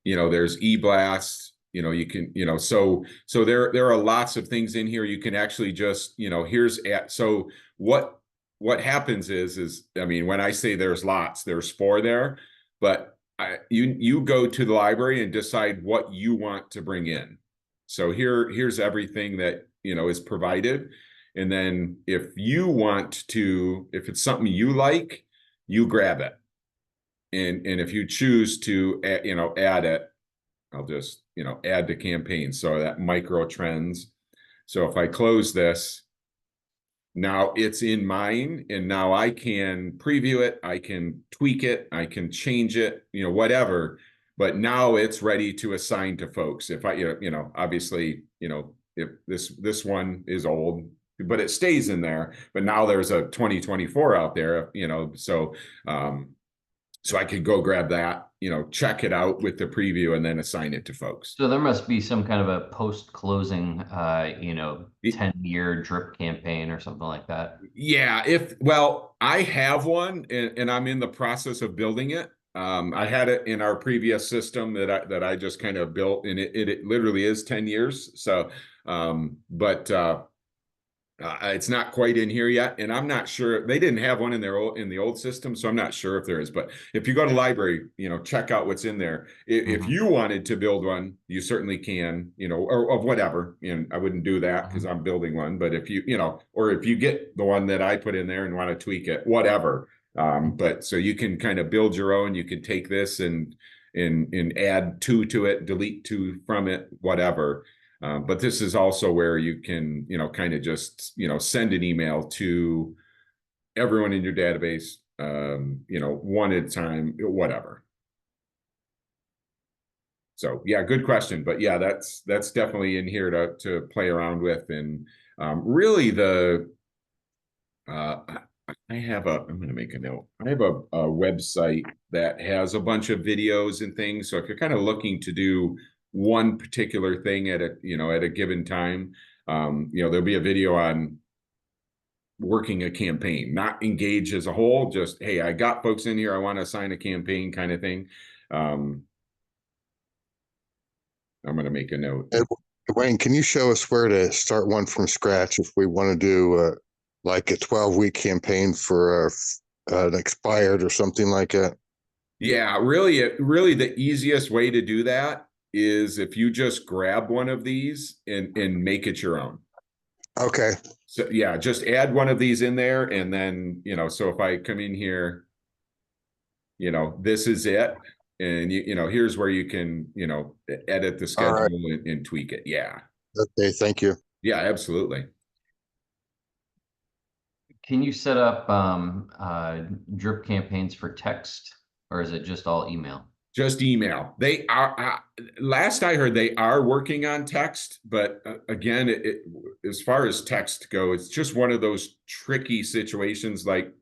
there's e-blasts, you can, so there are lots of things in here. You can actually just, so what happens is, I mean, when I say there's lots, there's 4 there, but you go to the library and decide what you want to bring in. So here's everything that, is provided. And then if it's something you like, you grab it. and if you choose to add it, I'll just add to campaign. So that micro trends. So if I close this, now it's in mine, and now I can preview it, I can tweak it, I can change it, whatever. But now it's ready to assign to folks. If I, obviously, if this one is old, but it stays in there. But now there's a 2024 out there, so I could go grab that, check it out with the preview, and then assign it to folks.
So there must be some kind of a post-closing, 10-year drip campaign or something like that.
Yeah, I have one, and I'm in the process of building it. I had it in our previous system that I just kind of built, and it literally is 10 years. So, but it's not quite in here yet, and I'm not sure they didn't have one in the old system, so I'm not sure if there is. But if you go to library, check out what's in there. If you wanted to build one, you certainly can, or of whatever. And I wouldn't do that because I'm building one. But if or if you get the one that I put in there and want to tweak it, whatever. But so you can kind of build your own. You can take this and add 2 to it, delete 2 from it, whatever. But this is also where you can, kind of just, send an email to everyone in your database, one at a time, whatever. So yeah, good question. But yeah, that's definitely in here to play around with. And really I'm going to make a note. I have a website that has a bunch of videos and things. So if you're kind of looking to do one particular thing at a given time, there'll be a video on working a campaign, not engage as a whole, just, hey, I got folks in here, I want to assign a campaign kind of thing. I'm going to make a note.
Wayne, can you show us where to start one from scratch if we want to do like a 12-week campaign for an expired or something like that?
Yeah, really the easiest way to do that is if you just grab one of these and make it your own.
Okay.
So yeah, just add one of these in there, and then, so if I come in here, this is it. And here's where you can, edit the schedule and tweak it. Yeah.
Okay, thank you.
Yeah, absolutely.
Can you set up drip campaigns for text, or is it just all email?
Just email. They are, last I heard, they are working on text, but again, as far as text go, it's just one of those tricky situations, like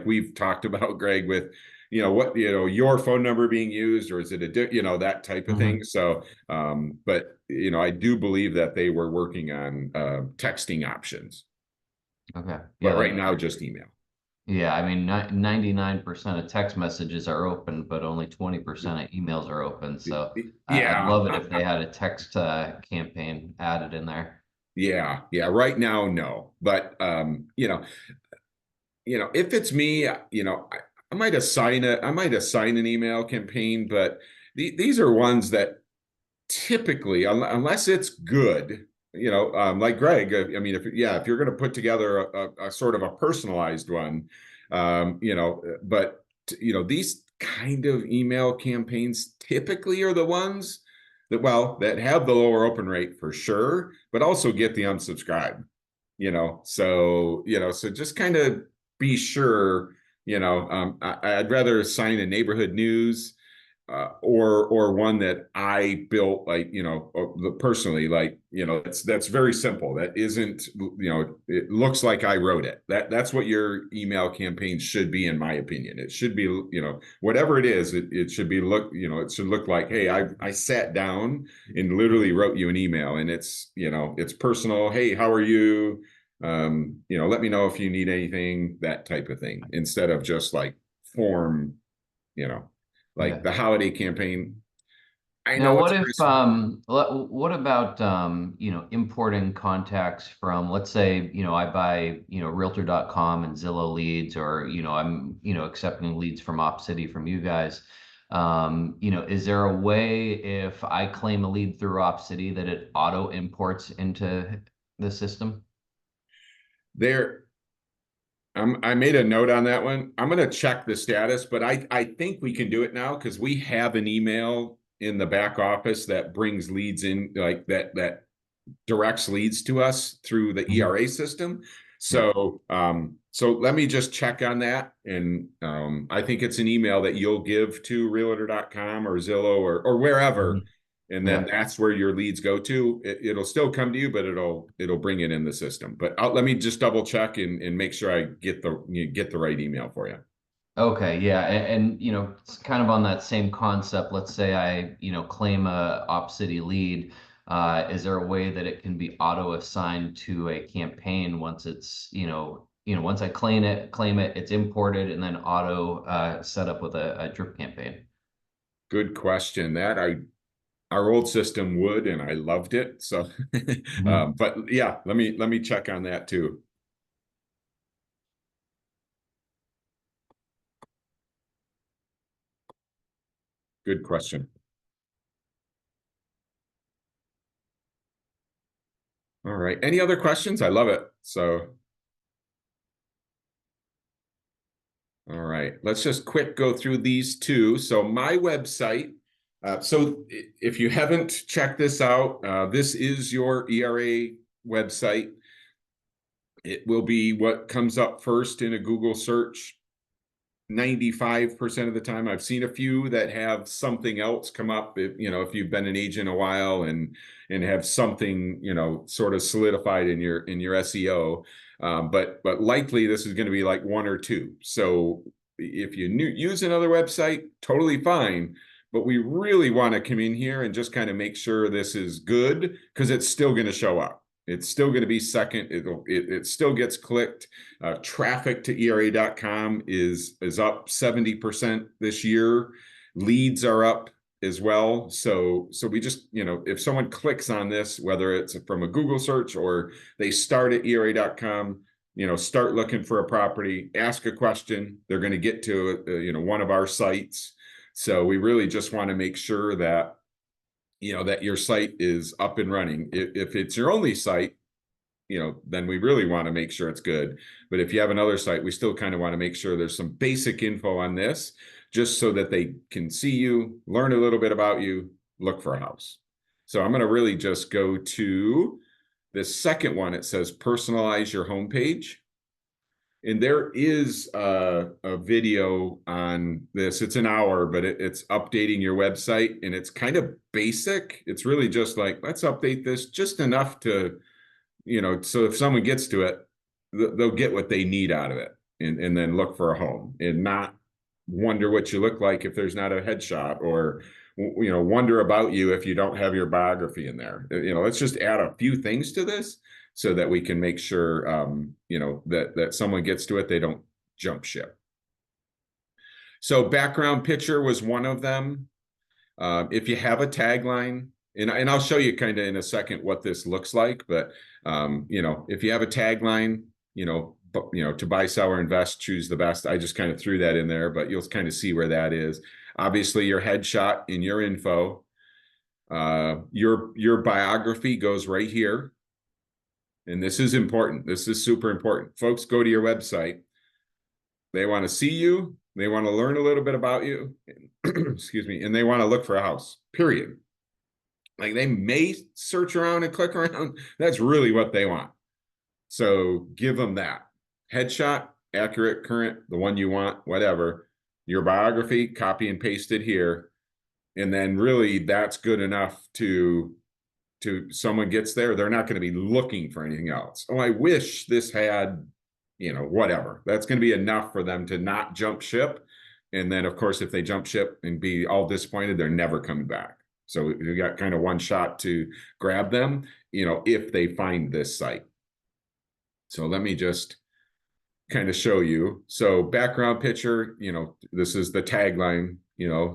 we've talked about, Greg, with your phone number being used, or is it that type of thing. So but I do believe that they were working on texting options.
Okay.
But right now, just email.
Yeah, I mean, 99% of text messages are open, but only 20% of emails are open. So
yeah,
I'd love it if they had a text campaign added in there.
Yeah. Right now, no. But if it's me, I might assign an email campaign, but these are ones that typically, unless it's good, like Greg, I mean, if you're going to put together a sort of a personalized one, but these kind of email campaigns typically are the ones that have the lower open rate for sure, but also get the unsubscribe, so just kind of be sure, I'd rather assign a neighborhood news or one that I built, like, personally, like, that's very simple. That isn't, it looks like I wrote it. That's what your email campaign should be, in my opinion. It should be, whatever it is, it should be it should look like, hey, I sat down and literally wrote you an email, and it's, it's personal. Hey, how are you? Let me know if you need anything, that type of thing, instead of just like form, like the holiday campaign. I
Now,
know
what if what about importing contacts from, let's say, I buy, realtor.com and Zillow leads, or I'm accepting leads from OpCity from you guys. Is there a way, if I claim a lead through OpCity, that it auto imports into the system?
I made a note on that one. I'm going to check the status, but I think we can do it now because we have an email in the back office that brings leads in, like that directs leads to us through the ERA system. So so let me just check on that. And I think it's an email that you'll give to realtor.com or Zillow or wherever. And then that's where your leads go to. It'll still come to you, but it'll bring it in the system. But let me just double check and make sure I get the right email for you.
Okay, yeah, and you know, it's kind of on that same concept. Let's say I, you know, claim a Op City lead. Is there a way that it can be auto assigned to a campaign once it's, once I claim it, it's imported and then auto set up with a drip campaign?
Good question. Our old system would, and I loved it. So, but yeah, let me check on that too. Good question. All right. Any other questions? I love it. So, all right, let's just quick go through these two. So my website. So if you haven't checked this out, this is your ERA website. It will be what comes up first in a Google search 95% of the time. I've seen a few that have something else come up. If you've been an agent a while and have something, sort of solidified in your SEO. But likely this is going to be like one or two. So if you use another website, totally fine. But we really want to come in here and just kind of make sure this is good because it's still going to show up. It's still going to be second. It still gets clicked. Traffic to ERA.com is up 70% this year. Leads are up as well. So we just, if someone clicks on this, whether it's from a Google search or they start at ERA.com, start looking for a property, ask a question, they're going to get to, one of our sites. So we really just want to make sure that that your site is up and running. If it's your only site, then we really want to make sure it's good. But if you have another site, we still kind of want to make sure there's some basic info on this, just so that they can see you, learn a little bit about you, look for a house. So I'm going to really just go to the second one. It says personalize your homepage. And there is a video on this. It's an hour, but it's updating your website, and it's kind of basic. It's really just like, let's update this just enough to, so if someone gets to it, they'll get what they need out of it, and then look for a home and not wonder what you look like if there's not a headshot, or, wonder about you if you don't have your biography in there. Let's just add a few things to this, so that we can make sure, that someone gets to it, they don't jump ship. So background picture was one of them. If you have a tagline, and I'll show you kind of in a second what this looks like, but if you have a tagline, to buy, sell, or invest, choose the best. I just kind of threw that in there, but you'll kind of see where that is. Obviously, your headshot in your info. Your biography goes right here. And this is important. This is super important. Folks go to your website. They want to see you. They want to learn a little bit about you. Excuse me. And they want to look for a house, period. Like, they may search around and click around. That's really what they want. So give them that. Headshot, accurate, current, the one you want, whatever. Your biography, copy and paste it here. And then really that's good enough to someone gets there, they're not going to be looking for anything else. Oh, I wish this had, whatever. That's going to be enough for them to not jump ship. And then, of course, if they jump ship and be all disappointed, they're never coming back. So we got kind of one shot to grab them, if they find this site. So let me just kind of show you. So background picture, this is the tagline,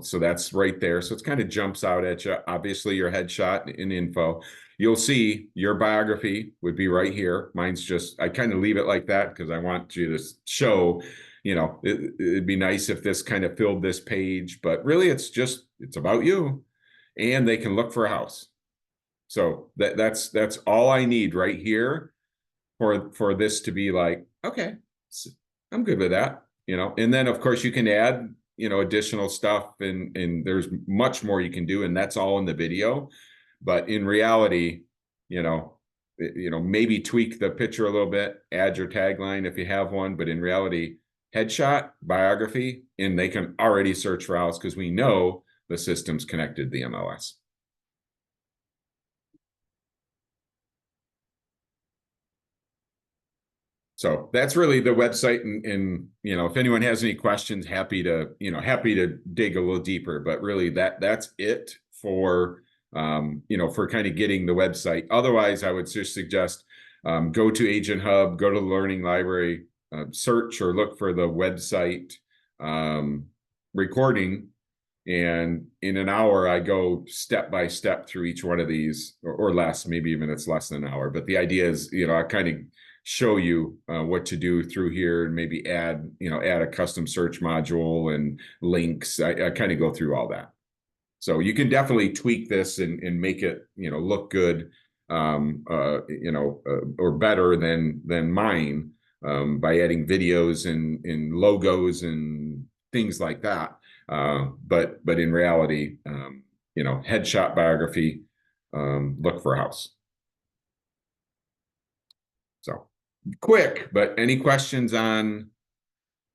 so that's right there. So it kind of jumps out at you. Obviously your headshot and info. You'll see your biography would be right here. Mine's just, I kind of leave it like that because I want you to show, it'd be nice if this kind of filled this page, but really it's about you, and they can look for a house. So that's all I need right here for this to be like, okay, I'm good with that, and then of course you can add, additional stuff, and there's much more you can do, and that's all in the video. But in reality, maybe tweak the picture a little bit, add your tagline if you have one, but in reality, headshot, biography, and they can already search for house because we know the system's connected to the MLS. So that's really the website, and if anyone has any questions, happy to dig a little deeper. But really, that's it for for kind of getting the website. Otherwise, I would just suggest go to Agent Hub, go to the Learning Library, search or look for the website recording, and in an hour I go step by step through each one of these, or less, maybe even it's less than an hour. But the idea is, I kind of show you what to do through here, and maybe add a custom search module and links. I kind of go through all that. So you can definitely tweak this and make it, look good, or better than mine, by adding videos and logos and things like that. But in reality, headshot, biography, look for a house. So quick, but any questions on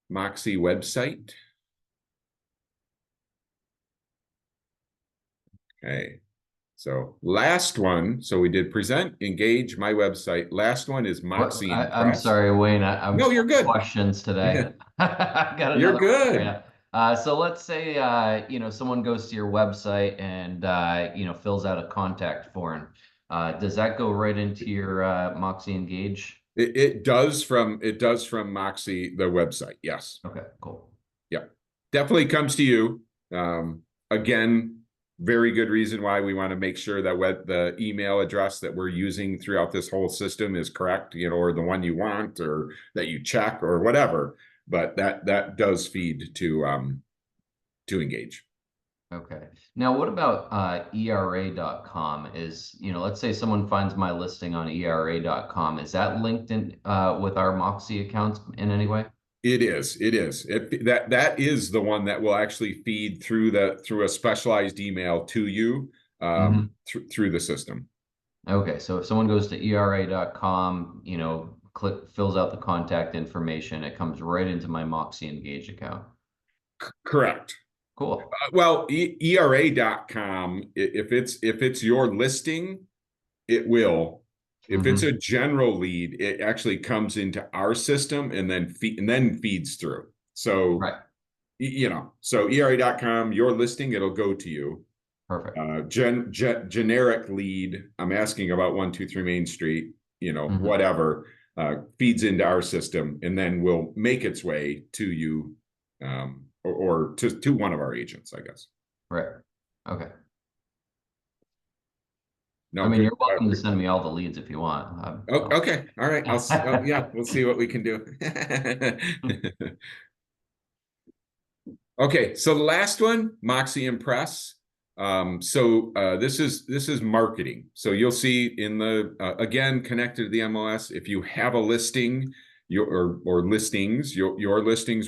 Moxi website? Okay, so last one. So we did present, engage, my website. Last one is Moxi
I'm
Impress.
sorry, Wayne. I'm
No, you're good.
Questions today. I got
You're
another
good.
one for you. So let's say someone goes to your website and fills out a contact form. Does that go right into your Moxi Engage?
It does from Moxi, the website. Yes.
Okay, cool.
Yeah, definitely comes to you. Again, very good reason why we want to make sure that the email address that we're using throughout this whole system is correct, or the one you want, or that you check, or whatever. But that does feed to Engage.
Okay. Now, what about ERA.com? Let's say someone finds my listing on ERA.com. Is that linked in with our Moxi accounts in any way?
It is. That is the one that will actually feed through a specialized email to you through the system.
Okay, so if someone goes to ERA.com, fills out the contact information, it comes right into my Moxi Engage account.
Correct.
Cool.
Well, ERA.com, if it's your listing, it will. If it's a general lead, it actually comes into our system and then feeds through. So,
right.
So ERA.com, your listing, it'll go to you.
Perfect.
Generic lead, I'm asking about 123 Main Street, whatever, feeds into our system and then will make its way to you, or to one of our agents, I guess.
Right. Okay.
No,
I mean, you're welcome to send me all the leads if you want.
Okay. All right. Yeah, we'll see what we can do. Okay. So the last one, Moxi Impress. This is marketing. So you'll see in the, again, connected to the MLS, if you have a listing, your listings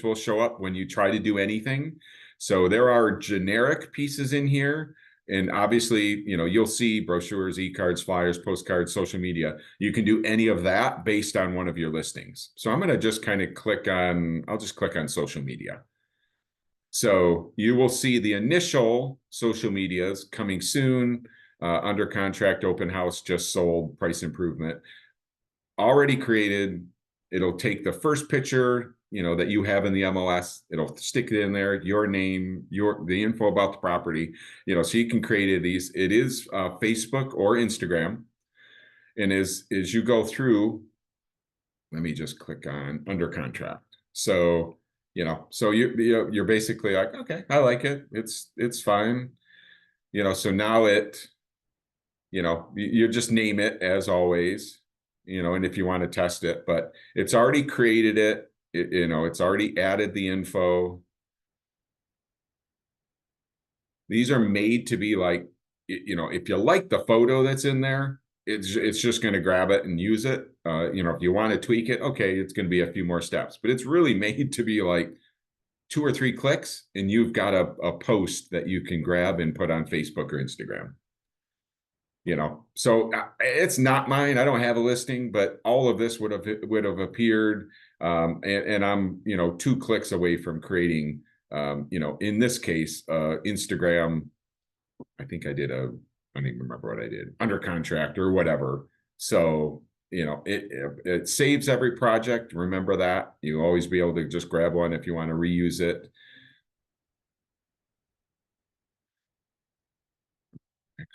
will show up when you try to do anything. So there are generic pieces in here. And obviously, you'll see brochures, e-cards, flyers, postcards, social media. You can do any of that based on one of your listings. So I'm going to just kind of I'll just click on social media. So you will see the initial social medias coming soon, under contract, open house, just sold, price improvement, already created. It'll take the first picture, that you have in the MLS. It'll stick it in there, your name, the info about the property, so you can create these. It is Facebook or Instagram. And as you go through, let me just click on under contract. So, so you're basically like, okay, I like it. It's fine. So now you just name it as always, and if you want to test it, but it's already created it. It's already added the info. These are made to be like, if you like the photo that's in there, it's just going to grab it and use it. you know, if you want to tweak it, okay, it's going to be a few more steps, but it's really made to be like 2 or 3 clicks and you've got a post that you can grab and put on Facebook or Instagram. You know, so it's not mine. I don't have a listing, but all of this would have appeared. And I'm, you know, 2 clicks away from creating, you know, in this case, Instagram. I think I did I don't even remember what I did, under contract or whatever. So, you know, it saves every project. Remember that. You always be able to just grab one if you want to reuse it.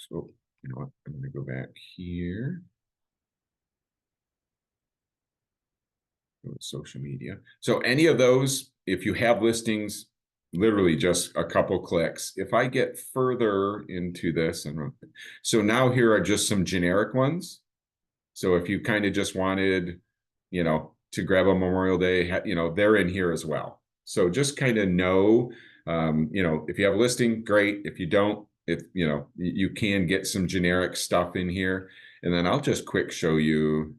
So, you know what? I'm going to go back here. Go to social media. So any of those, if you have listings, literally just a couple clicks. If I get further into this, so now here are just some generic ones. So if you kind of just wanted, you know, to grab a Memorial Day, you know, they're in here as well. So just kind of know, you know, if you have a listing, great. If you don't, if, you know, you can get some generic stuff in here. And then I'll just quick show you.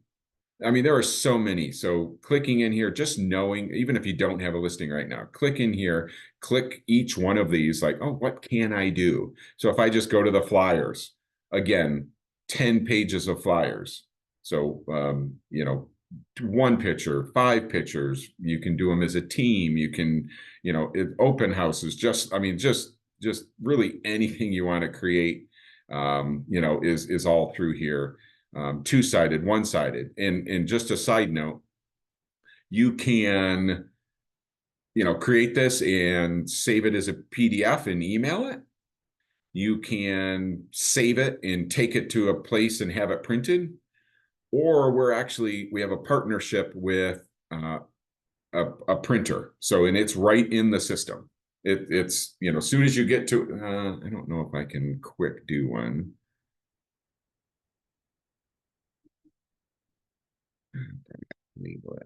I mean, there are so many. So clicking in here, just knowing, even if you don't have a listing right now, click in here, click each one of these, like, oh, what can I do? So if I just go to the flyers, again, 10 pages of flyers. So, you know, 1 picture, 5 pictures, you can do them as a team. You can, you know, open houses, just, I mean, just really anything you want to create, you know, is all through here. 2-sided, 1-sided. And just a side note, you can, you know, create this and save it as a PDF and email it. You can save it and take it to a place and have it printed. Or we have a partnership with a printer. So, and it's right in the system. It's, you know, as soon as you get to, I don't know if I can quick do one.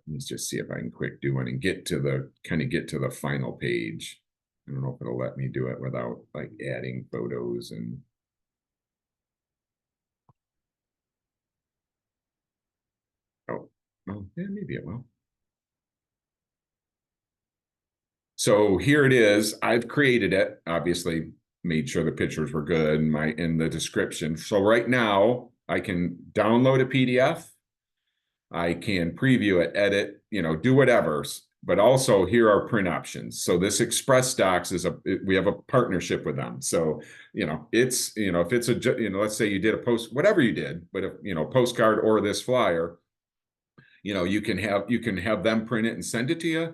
Let's just see if I can quick do one and get to the final page. I don't know if it'll let me do it without like adding photos and. Oh, yeah, maybe it will. So here it is. I've created it, obviously made sure the pictures were good in the description. So right now I can download a PDF. I can preview it, edit, you know, do whatever, but also here are print options. So this Express Docs we have a partnership with them. So, you know, it's, you know, if it's you know, let's say you did a post, whatever you did, but if, you know, postcard or this flyer, you know, you can have them print it and send it to you.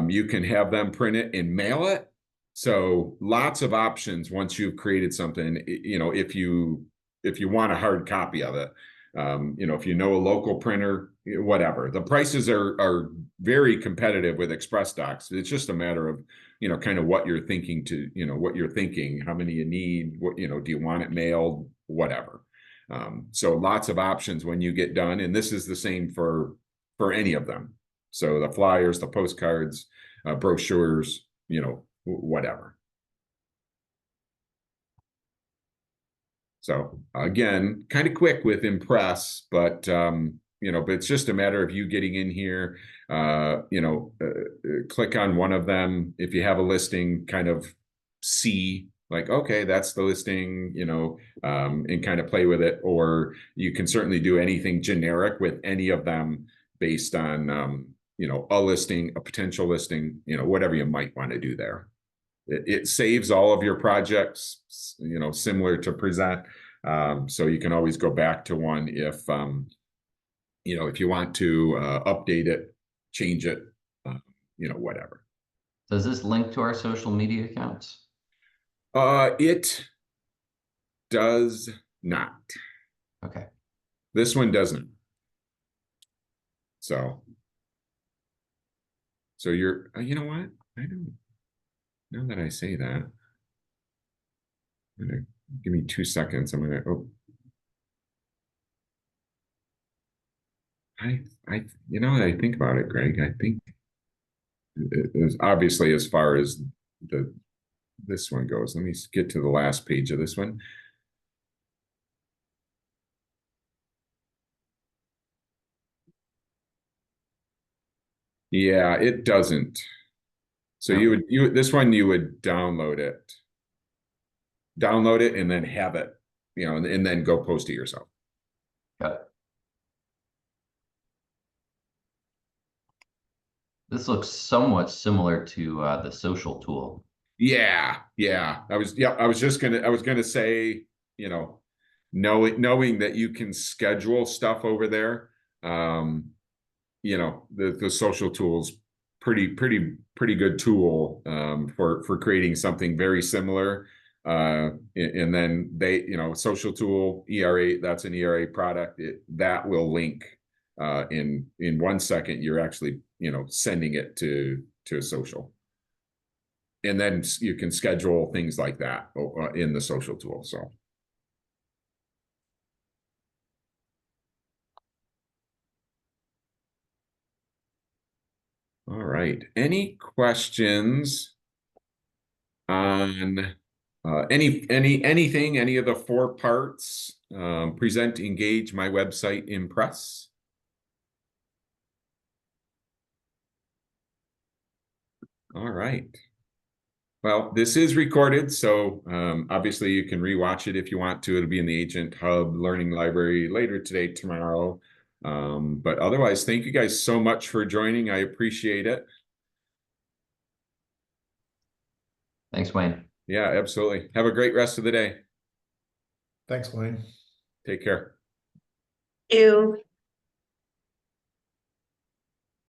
You can have them print it and mail it. So lots of options once you've created something, you know, if you want a hard copy of it. You know, if you know a local printer, whatever. The prices are very competitive with Express Docs. It's just a matter of, you know, kind of what you're thinking how many you need, what, you know, do you want it mailed, whatever. So lots of options when you get done. And this is the same for any of them. So the flyers, the postcards, brochures, you know, whatever. So again, kind of quick with Impress, but you know, but it's just a matter of you getting in here, you know, click on one of them. If you have a listing, kind of see like, okay, that's the listing, you know, and kind of play with it. Or you can certainly do anything generic with any of them based on, you know, a listing, a potential listing, you know, whatever you might want to do there. It saves all of your projects, you know, similar to Present. So you can always go back to one if, you know, if you want to update it, change it, you know, whatever.
Does this link to our social media accounts?
It does not.
Okay.
This one doesn't. So you're, you know what? I don't. Now that I say that, I'm gonna give me 2 seconds. I'm gonna, oh, you know, I think about it, Greg. I think it is obviously as far as this one goes. Let me get to the last page of this one. Yeah, it doesn't. So
No.
this one you would download it and then have it, and then go post it yourself.
Got it. This looks somewhat similar to the social tool.
Yeah. I was gonna say, knowing that you can schedule stuff over there, the social tools pretty good tool for creating something very similar. And then social tool ERA, that's an ERA product. That will link in 1 second. You're actually sending it to a social, and then you can schedule things like that in the social tool. So. All right. Any questions on anything, any of the 4 parts? Present, engage, my website, impress. All right. Well, this is recorded, so obviously you can rewatch it if you want to. It'll be in the Agent Hub Learning Library later today, tomorrow. But otherwise, thank you guys so much for joining. I appreciate it.
Thanks, Wayne.
Yeah, absolutely. Have a great rest of the day.
Thanks, Wayne.
Take care.
You.